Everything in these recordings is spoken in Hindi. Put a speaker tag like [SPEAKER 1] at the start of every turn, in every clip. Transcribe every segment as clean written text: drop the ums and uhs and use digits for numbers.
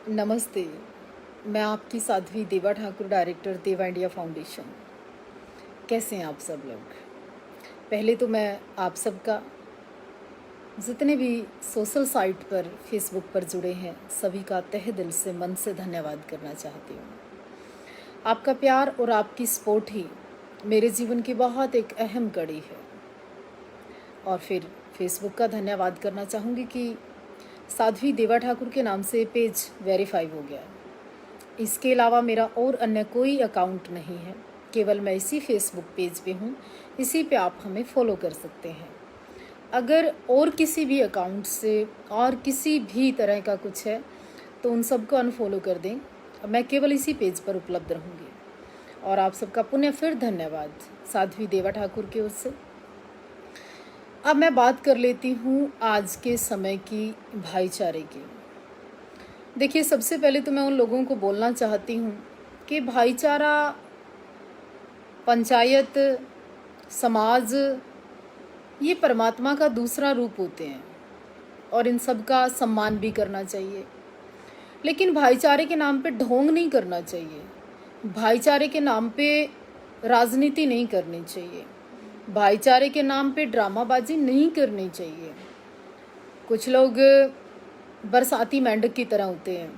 [SPEAKER 1] नमस्ते। मैं आपकी साध्वी देवा ठाकुर, डायरेक्टर देवा इंडिया फाउंडेशन। कैसे हैं आप सब लोग? पहले तो मैं आप सबका जितने भी सोशल साइट पर फेसबुक पर जुड़े हैं सभी का तहे दिल से मन से धन्यवाद करना चाहती हूँ। आपका प्यार और आपकी सपोर्ट ही मेरे जीवन की बहुत एक अहम कड़ी है। और फिर फेसबुक का धन्यवाद करना चाहूँगी कि साध्वी देवा ठाकुर के नाम से पेज वेरीफाई हो गया। इसके अलावा मेरा और अन्य कोई अकाउंट नहीं है, केवल मैं इसी फेसबुक पेज पे हूँ। इसी पे आप हमें फॉलो कर सकते हैं। अगर और किसी भी अकाउंट से और किसी भी तरह का कुछ है तो उन सबको अनफॉलो कर दें। मैं केवल इसी पेज पर उपलब्ध रहूँगी। और आप सबका पुनः फिर धन्यवाद साध्वी देवा ठाकुर की ओर से। अब मैं बात कर लेती हूँ आज के समय की भाईचारे की। देखिए, सबसे पहले तो मैं उन लोगों को बोलना चाहती हूँ कि भाईचारा, पंचायत, समाज ये परमात्मा का दूसरा रूप होते हैं और इन सब का सम्मान भी करना चाहिए। लेकिन भाईचारे के नाम पे ढोंग नहीं करना चाहिए। भाईचारे के नाम पे राजनीति नहीं करनी चाहिए। भाईचारे के नाम पे ड्रामाबाजी नहीं करनी चाहिए। कुछ लोग बरसाती मेंढक की तरह होते हैं।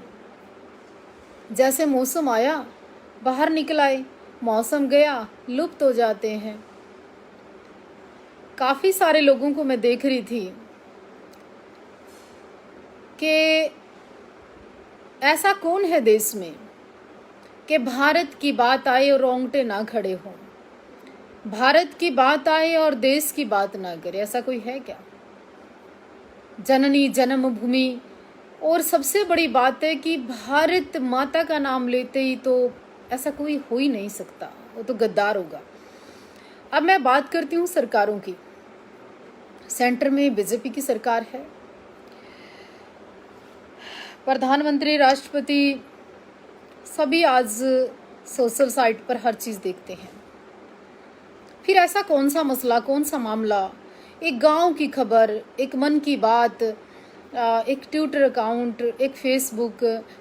[SPEAKER 1] जैसे मौसम आया बाहर निकल आए, मौसम गया लुप्त हो जाते हैं। काफ़ी सारे लोगों को मैं देख रही थी कि ऐसा कौन है देश में कि भारत की बात आए और रोंगटे ना खड़े हों, भारत की बात आए और देश की बात ना करे। ऐसा कोई है क्या? जननी जन्मभूमि, और सबसे बड़ी बात है कि भारत माता का नाम लेते ही तो ऐसा कोई हो ही नहीं सकता, वो तो गद्दार होगा। अब मैं बात करती हूँ सरकारों की। सेंटर में बीजेपी की सरकार है। प्रधानमंत्री, राष्ट्रपति सभी आज सोशल साइट पर हर चीज़ देखते हैं। फिर ऐसा कौन सा मसला, कौन सा मामला, एक गांव की खबर, एक मन की बात, एक ट्विटर अकाउंट, एक फेसबुक,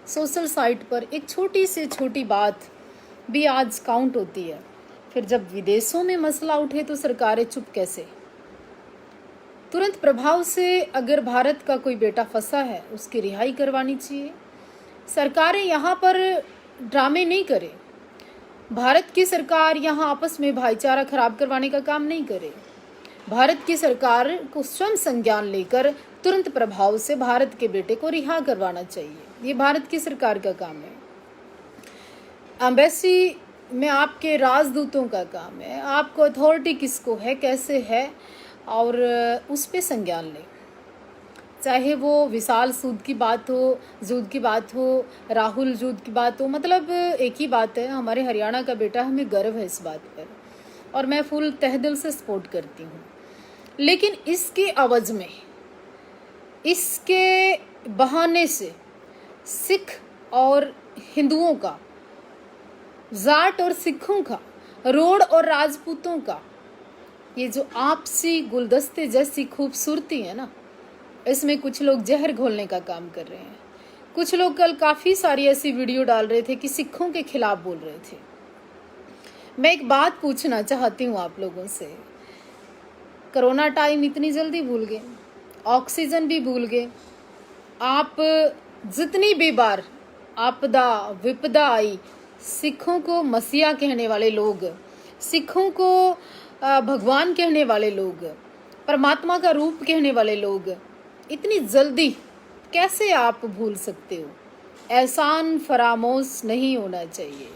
[SPEAKER 1] सोशल साइट पर एक छोटी से छोटी बात भी आज काउंट होती है। फिर जब विदेशों में मसला उठे तो सरकारें चुप कैसे? तुरंत प्रभाव से अगर भारत का कोई बेटा फंसा है उसकी रिहाई करवानी चाहिए। सरकारें यहाँ पर ड्रामे नहीं करे। भारत की सरकार यहाँ आपस में भाईचारा खराब करवाने का काम नहीं करे। भारत की सरकार को स्वयं संज्ञान लेकर तुरंत प्रभाव से भारत के बेटे को रिहा करवाना चाहिए। ये भारत की सरकार का काम है। एम्बेसी में आपके राजदूतों का काम है। आपको अथॉरिटी किसको है, कैसे है, और उस पे संज्ञान लें। चाहे वो विशाल सूद की बात हो, जूद की बात हो, राहुल जूद की बात हो, मतलब एक ही बात है। हमारे हरियाणा का बेटा, हमें गर्व है इस बात पर और मैं फुल तहे दिल से सपोर्ट करती हूँ। लेकिन इसके अवज में, इसके बहाने से सिख और हिंदुओं का, जाट और सिखों का, रोड और राजपूतों का ये जो आपसी गुलदस्ते जैसी खूबसूरती है ना, इसमें कुछ लोग जहर घोलने का काम कर रहे हैं। कुछ लोग कल काफ़ी सारी ऐसी वीडियो डाल रहे थे कि सिखों के खिलाफ बोल रहे थे। मैं एक बात पूछना चाहती हूँ आप लोगों से। कोरोना टाइम इतनी जल्दी भूल गए, ऑक्सीजन भी भूल गए। आप जितनी भी बार आपदा विपदा आई, सिखों को मसीहा कहने वाले लोग, सिखों को भगवान कहने वाले लोग, परमात्मा का रूप कहने वाले लोग इतनी जल्दी कैसे आप भूल सकते हो? एहसान फरामोश नहीं होना चाहिए।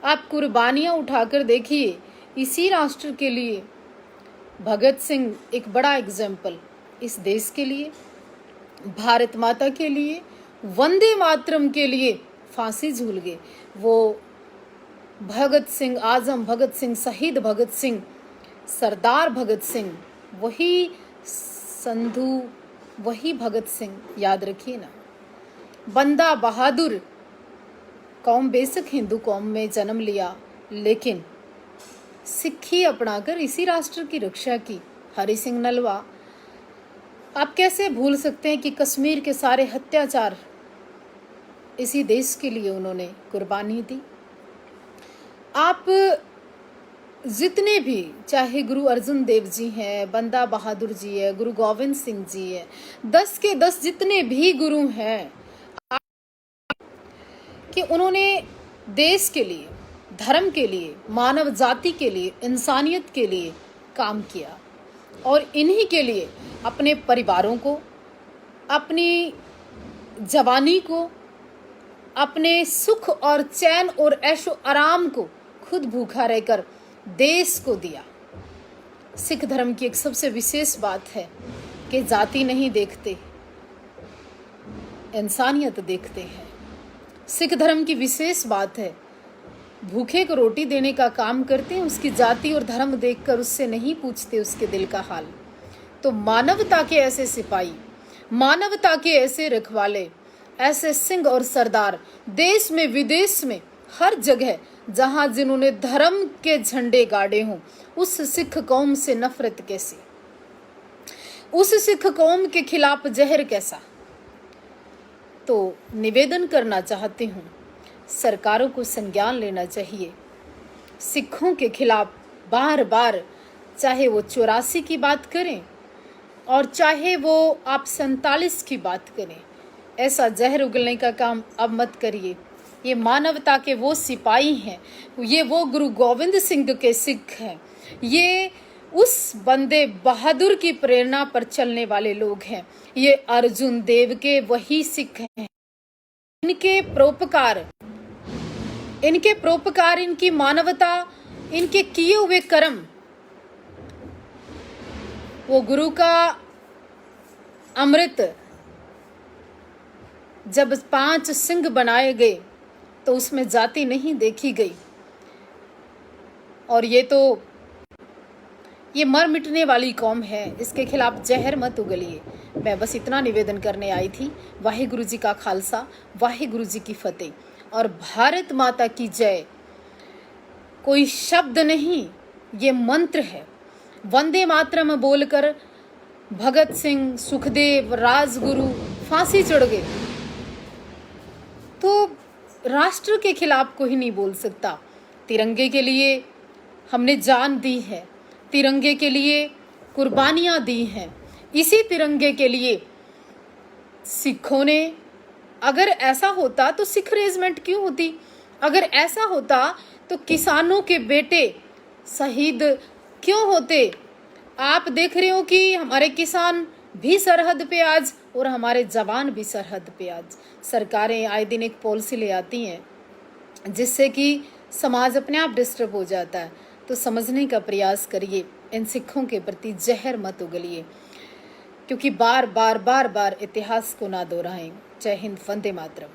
[SPEAKER 1] आप कुर्बानियाँ उठाकर देखिए इसी राष्ट्र के लिए। भगत सिंह एक बड़ा एग्जाम्पल इस देश के लिए, भारत माता के लिए, वंदे मातरम के लिए फांसी झूल गए। वो भगत सिंह, आजम भगत सिंह, शहीद भगत सिंह, सरदार भगत सिंह, वही संधू, वही भगत सिंह, याद रखिए ना। बंदा बहादुर कौम बेशक हिंदू कौम में जन्म लिया, लेकिन सिक्खी अपनाकर इसी राष्ट्र की रक्षा की। हरि सिंह नलवा, आप कैसे भूल सकते हैं कि कश्मीर के सारे अत्याचार इसी देश के लिए उन्होंने कुर्बानी दी। आप जितने भी, चाहे गुरु अर्जुन देव जी हैं, बंदा बहादुर जी है, गुरु गोविंद सिंह जी है, 10 के 10 जितने भी गुरु हैं, कि उन्होंने देश के लिए, धर्म के लिए, मानव जाति के लिए, इंसानियत के लिए काम किया और इन्हीं के लिए अपने परिवारों को, अपनी जवानी को, अपने सुख और चैन और ऐशो आराम को खुद भूखा रहकर देश को दिया। सिख धर्म की एक सबसे विशेष बात है कि जाति नहीं देखते, इंसानियत देखते हैं। सिख धर्म की विशेष बात है, भूखे को रोटी देने का काम करते हैं, उसकी जाति और धर्म देखकर उससे नहीं पूछते उसके दिल का हाल। तो मानवता के ऐसे सिपाही, मानवता के ऐसे रखवाले, ऐसे सिंह और सरदार देश में विदेश में हर जगह जहां जिन्होंने धर्म के झंडे गाड़े हों, उस सिख कौम से नफरत कैसी, उस सिख कौम के खिलाफ जहर कैसा। तो निवेदन करना चाहती हूँ, सरकारों को संज्ञान लेना चाहिए। सिखों के खिलाफ बार बार, चाहे वो 84 की बात करें और चाहे वो आप 47 की बात करें, ऐसा जहर उगलने का काम अब मत करिए। ये मानवता के वो सिपाही हैं, ये वो गुरु गोविंद सिंह के सिख हैं, ये उस बंदे बहादुर की प्रेरणा पर चलने वाले लोग हैं, ये अर्जुन देव के वही सिख हैं। इनके परोपकार, इनकी मानवता, इनके किए हुए कर्म, वो गुरु का अमृत जब 5 सिंह बनाए गए तो उसमें जाति नहीं देखी गई। और ये मर मिटने वाली कौम है, इसके खिलाफ जहर मत उगलिए। मैं बस इतना निवेदन करने आई थी। वाहिगुरु जी का खालसा, वाहिगुरु जी की फतेह और भारत माता की जय। कोई शब्द नहीं, ये मंत्र है। वंदे मातरम बोलकर भगत सिंह, सुखदेव, राजगुरु फांसी चढ़ गए, तो राष्ट्र के खिलाफ कोई नहीं बोल सकता। तिरंगे के लिए हमने जान दी है, तिरंगे के लिए कुर्बानियां दी हैं। इसी तिरंगे के लिए सिखों ने, अगर ऐसा होता तो सिख रेजिमेंट क्यों होती? अगर ऐसा होता तो किसानों के बेटे शहीद क्यों होते? आप देख रहे हो कि हमारे किसान भी सरहद पे आज और हमारे जवान भी सरहद पे आज। सरकारें आए दिन एक पॉलिसी ले आती हैं जिससे कि समाज अपने आप डिस्टर्ब हो जाता है। तो समझने का प्रयास करिए, इन सिखों के प्रति जहर मत उगलिए, क्योंकि बार बार इतिहास को ना दोहराएं। जय हिंद, वंदे मातरम।